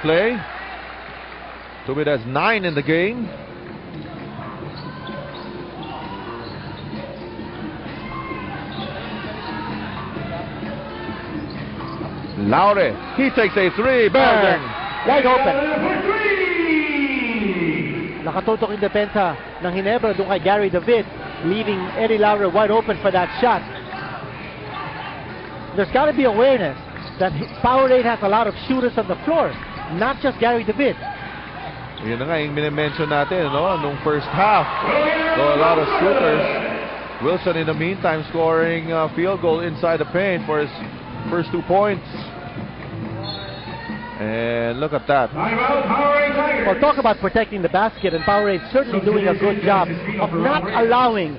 play. Tubid has 9 in the game. Laure, he takes a 3. Bang! Wide open. Nakatutok yung depensa ng Ginebra doon kay Gary David, leaving Eddie Laure wide open for that shot. There's got to be awareness that Powerade has a lot of shooters on the floor, not just Gary David. Yun na nga yung minimension natin, no? Nung first half. So a lot of shooters. Wilson in the meantime scoring a field goal inside the paint for his first 2 points. And look at that. Well, talk about protecting the basket, and Powerade certainly doing a good job of not allowing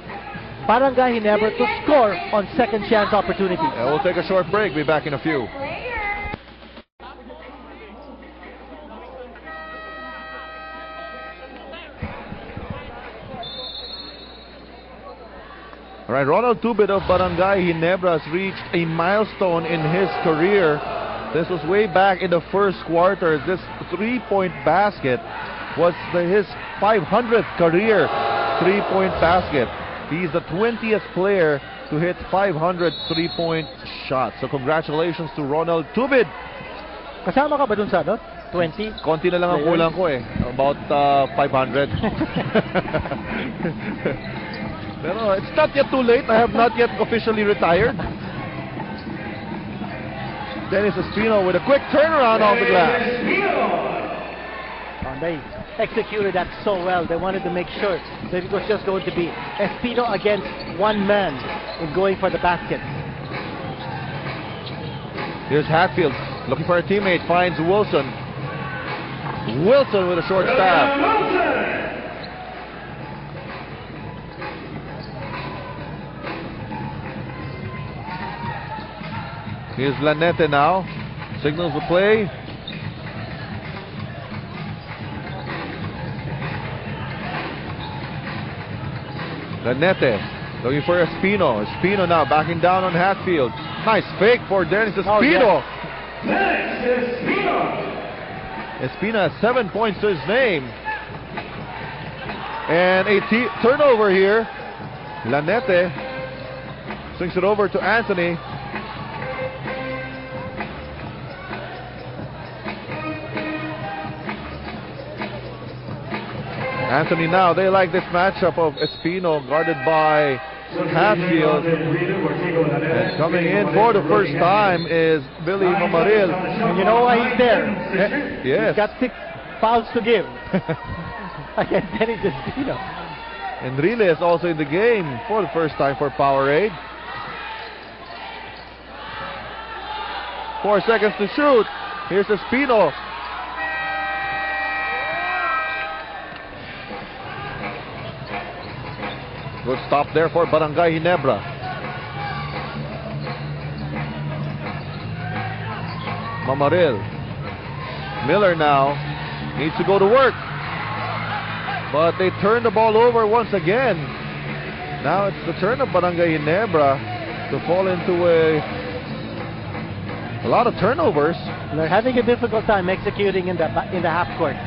Barangay Ginebra to score on second chance opportunities. And we'll take a short break. Be back in a few. All right, Ronald Tubid of Barangay Ginebra has reached a milestone in his career. This was way back in the first quarter. This 3-point basket was his 500th career 3-point basket. He's the 20th player to hit 500 3-point shots. So congratulations to Ronald Tubid. Kasama ka ba dun sa 20? Konti na lang ang kulang ko eh. About 500. Pero it's not yet too late. I have not yet officially retired. Dennis Espino with a quick turnaround off the glass. They executed that so well. They wanted to make sure that it was just going to be Espino against one man in going for the basket. Here's Hatfield looking for a teammate. Finds Wilson. Wilson with a short stab. Here's Lanete now. Signals the play. Lanete looking for Espino. Espino now backing down on Hatfield. Nice fake for Dennis Espino. Espino has 7 points to his name. And a turnover here. Lanete swings it over to Anthony. Anthony now, they like this matchup of Espino guarded by Hatfield. And coming in for the first time is Billy Mamaril. And you know why he's there? Yes. He's got 6 fouls to give against Dennis Espino. And Rile is also in the game for the first time for Powerade. 4 seconds to shoot. Here's Espino. Good stop there for Barangay Ginebra. Mamaril. Miller now needs to go to work. But they turn the ball over once again. Now it's the turn of Barangay Ginebra to fall into a lot of turnovers. They're having a difficult time executing in the half court.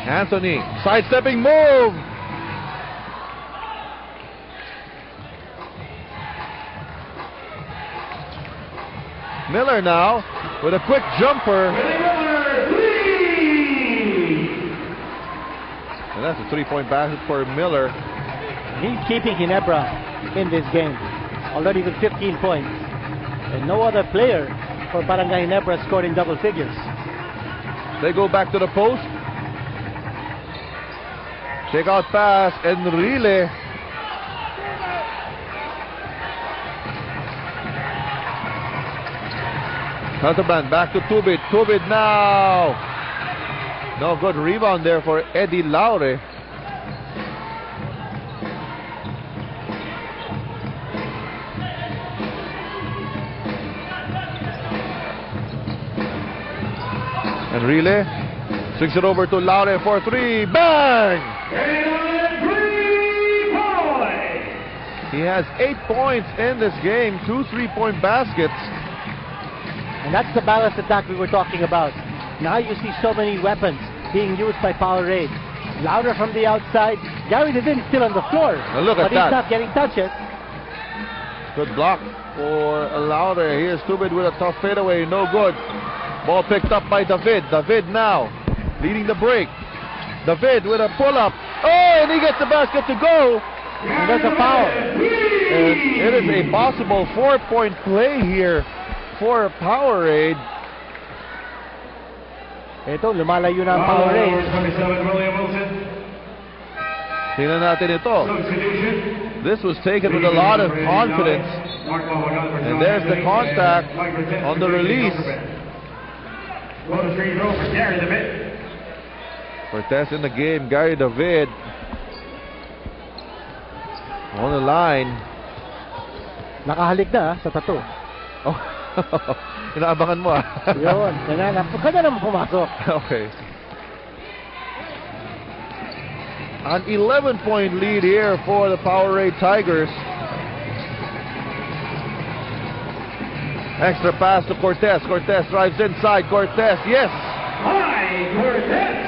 Anthony, sidestepping move. Miller now with a quick jumper. And that's a 3-point basket for Miller. He's keeping Ginebra in this game. Already with 15 points. And no other player for Barangay Ginebra scored in double figures. They go back to the post. Take out pass, Enrile. Catalban back to Tubid. Tubid now. No good rebound there for Eddie Laure. Enrile swings it over to Laure for 3. Bang! He has 8 points in this game, 2 3-point baskets. And That's the balanced attack we were talking about. Now you see so many weapons being used by Powerade. Louder from the outside. Gary David is still on the floor. Now look but at that. he's not getting touches. Good block for Lauder. Here's Tubid with a tough fadeaway. No good. Ball picked up by David. David now leading the break. David with a pull-up. Oh, and he gets the basket to go. And there's a foul. And it is a possible 4-point play here for Powerade. Ito, lumalayo na ang Powerade. Tingnan natin ito. This was taken with a lot of confidence. And there's the contact on the release. Cortez in the game. Gary David on the line. Nakahalik na sa tattoo. Oh, inaabangan mo ah. Yun, nananap. Kanya naman pumasok. Okay. An 11-point lead here for the Powerade Tigers. Extra pass to Cortez. Cortez drives inside. Cortez, yes. Hi, Cortez.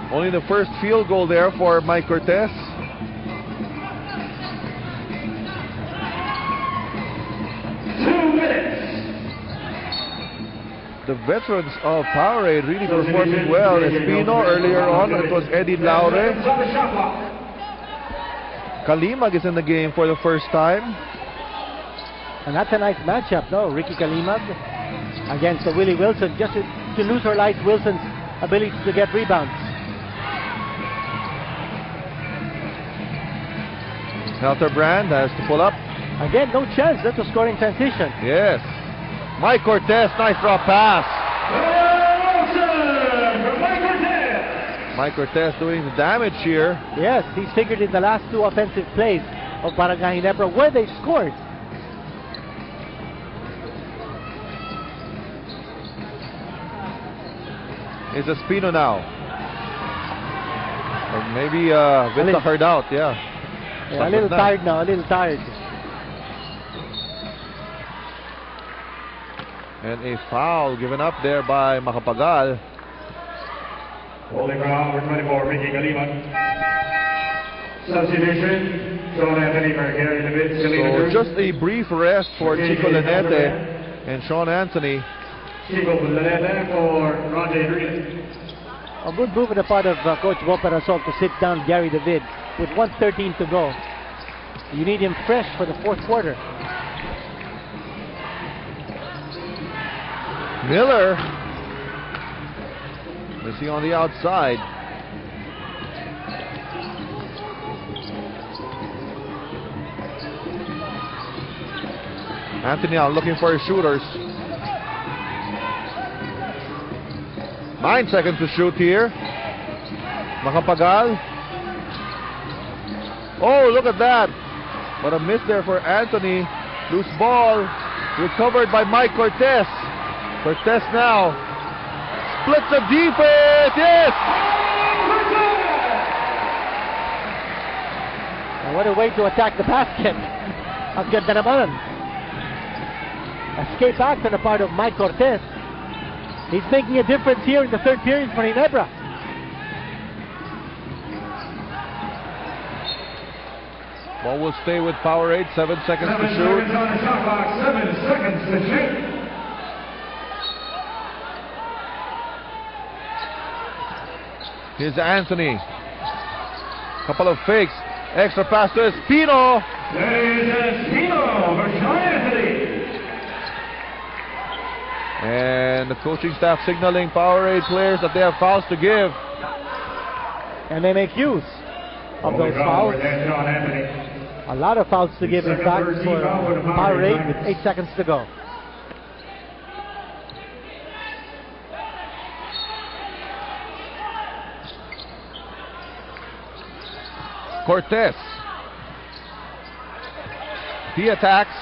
Only the first field goal there for Mike Cortez. The veterans of Powerade really performing well. Espino earlier on, it was Eddie Laure. Kalimag is in the game for the first time. And that's a nice matchup, no? Ricky Kalimag against Willie Wilson, just to neutralize Wilson's ability to get rebounds. Helterbrand has to pull up. Again, no chance. That's a scoring transition. Yes. Mike Cortez, nice drop pass. Mike Cortez doing the damage here. Yes, he's figured in the last two offensive plays of Barangay Ginebra where they scored. It's Espino now. Or maybe Vinta heard out, yeah. A little tired now, a little tired. And a foul given up there by Macapagal. Holding ground for 24, Ricky Kalimag. Substitution, Sean Anthony for Gary David. So just a brief rest for Chico Lanete and Sean Anthony. Chico Lanete for Ronde Rodriguez. A good move on the part of Coach Bo Perasol to sit down Gary David with 1:13 to go. You need him fresh for the fourth quarter. Miller missing on the outside. Anthony now looking for his shooters. 9 seconds to shoot here. Macapagal. Oh, look at that. What a miss there for Anthony. Loose ball. Recovered by Mike Cortez. Cortez now. Splits the defense. Yes! And what a way to attack the basket. Ang ganda naman. Escape act on the part of Mike Cortez. He's making a difference here in the third period for Ginebra. Ball will stay with Powerade. 7 seconds to shoot. 7 seconds to shoot. Here's Anthony. Couple of fakes. Extra pass to Espino. There's Espino for Sean Anthony. And the coaching staff signaling Powerade players that they have fouls to give. And they make use of those fouls. A lot of fouls to give, in fact, for Powerade with 8 seconds to go. Cortez. He attacks.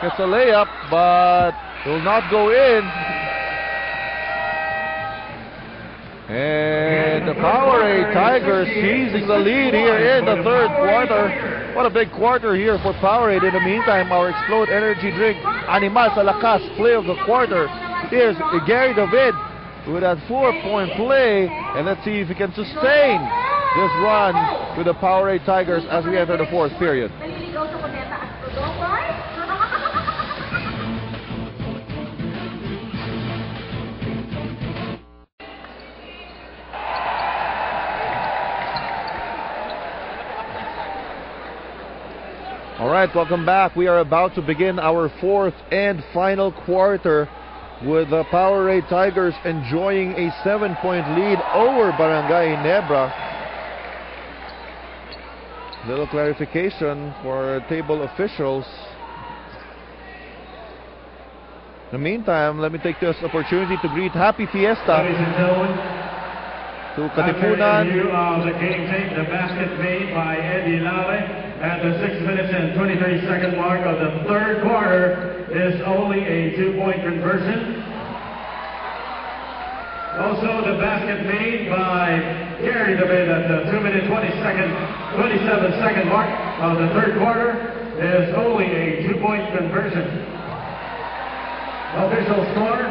Gets a layup, but will not go in. And the Powerade Tigers seizing the lead here in the third quarter. What a big quarter here for Powerade. In the meantime, our Explode Energy Drink, Animal sa Lakas, play of the quarter. Here's Gary David with that 4-point play. And let's see if he can sustain this run with the Powerade Tigers as we enter the fourth period. All right, welcome back. We are about to begin our fourth and final quarter with the Powerade Tigers enjoying a 7-point lead over Barangay Ginebra. Little clarification for table officials. In the meantime, let me take this opportunity to greet Happy Fiesta Ladies and gentlemen, to after a Katipunan. review of the game tape, the basket made by Eddie Lale at the 6 minutes and 23-second mark of the third quarter is only a 2-point conversion. Also, the basket made by Gary David at the 27-second mark of the third quarter is only a 2-point conversion. Official score,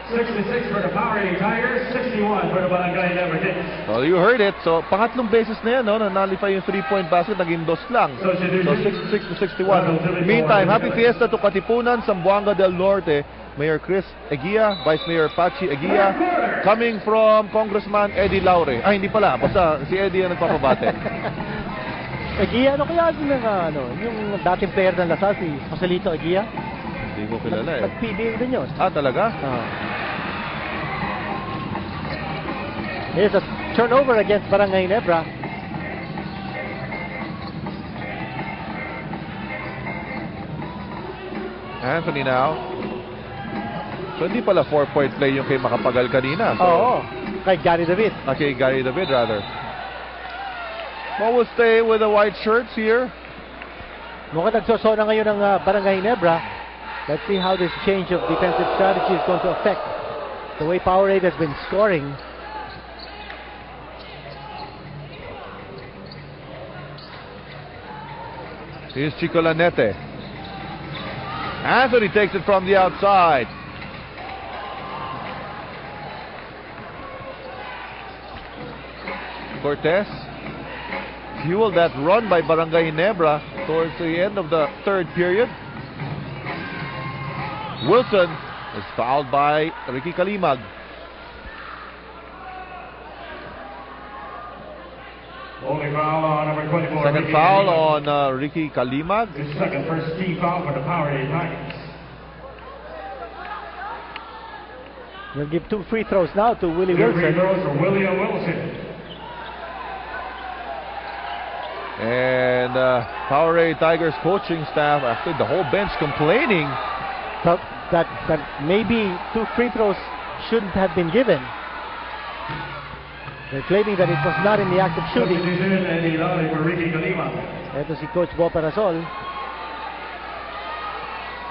66 for the Powerade Tigers, 61 for the Barangay Ginebra Kings. Well, you heard it. So, pangatlong beses na yan, no, na nalipay yung 3-point basket, naging 2 lang. So, 66 to 61. Meantime, Happy Fiesta to Katipunan, Zamboanga del Norte. Mayor Chris Eguia, Vice Mayor Pachi Eguia, coming from Congressman Eddie Laure. Ay, hindi pala. Basta si Eddie ang nagpapabate. Eguia, ano kaya yung dating player ng Lasal, si Joselito Eguia? Hindi ko kilala eh. Nag-PBA din yun. Ah, talaga? Here's a turnover against Barangay Ginebra. Anthony now. So, hindi pala 4-point play yung kay Makapagal kanina. So, Oo, kay Gary David. Okay, Gary David rather. Well, we'll stay with the white shirts here. Mukhang nagsosona ngayon ng Barangay Ginebra. Let's see how this change of defensive strategy is going to affect the way Powerade has been scoring. Here's Chico Lanete. Anthony takes it from the outside. Cortez fueled that run by Barangay Ginebra towards the end of the third period. Wilson is fouled by Ricky Kalimag. Only foul on number 24. Second Ricky foul Kalimag. on Ricky Kalimag. His second first team foul for the Powerade Tigers. We'll give 2 free throws now to Willie Two free Wilson. throws for William Wilson. And Powerade Tigers coaching staff, actually the whole bench complaining That maybe 2 free throws shouldn't have been given. They're claiming that it was not in the act of shooting. Substitution and Ilali for Ricky Kalimag. Ito si Coach Bo Parasol.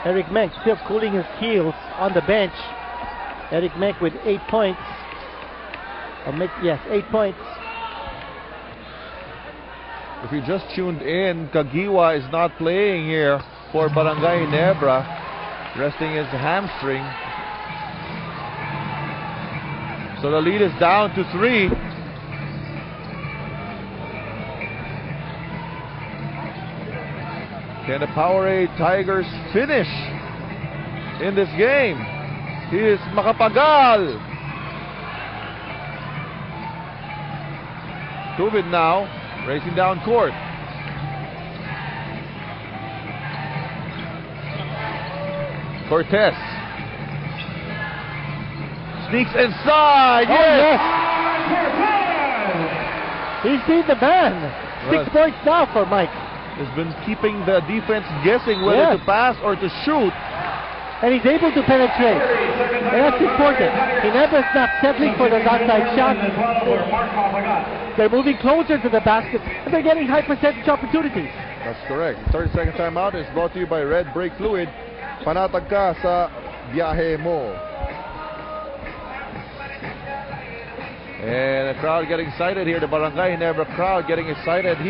Eric Menk still cooling his heels on the bench. Eric Menk with 8 points. 8 points. If you just tuned in, Kagiwa is not playing here for Barangay Ginebra, resting his hamstring. So the lead is down to 3. Can the Powerade Tigers finish in this game? Here's Makapagal. Tubid now, racing down court. Cortez sneaks inside. Oh, Yes. He's seen the man. 6 points now for Mike. Has been keeping the defense guessing whether Yes. to pass or to shoot. And he's able to penetrate. And that's important. He never is not settling for the outside shot. They're moving closer to the basket, and they're getting high percentage opportunities. That's correct. 30-second timeout is brought to you by Red Brake Fluid. Panatag ka sa biyahe mo. And the crowd getting excited here. The Barangay Ginebra crowd getting excited.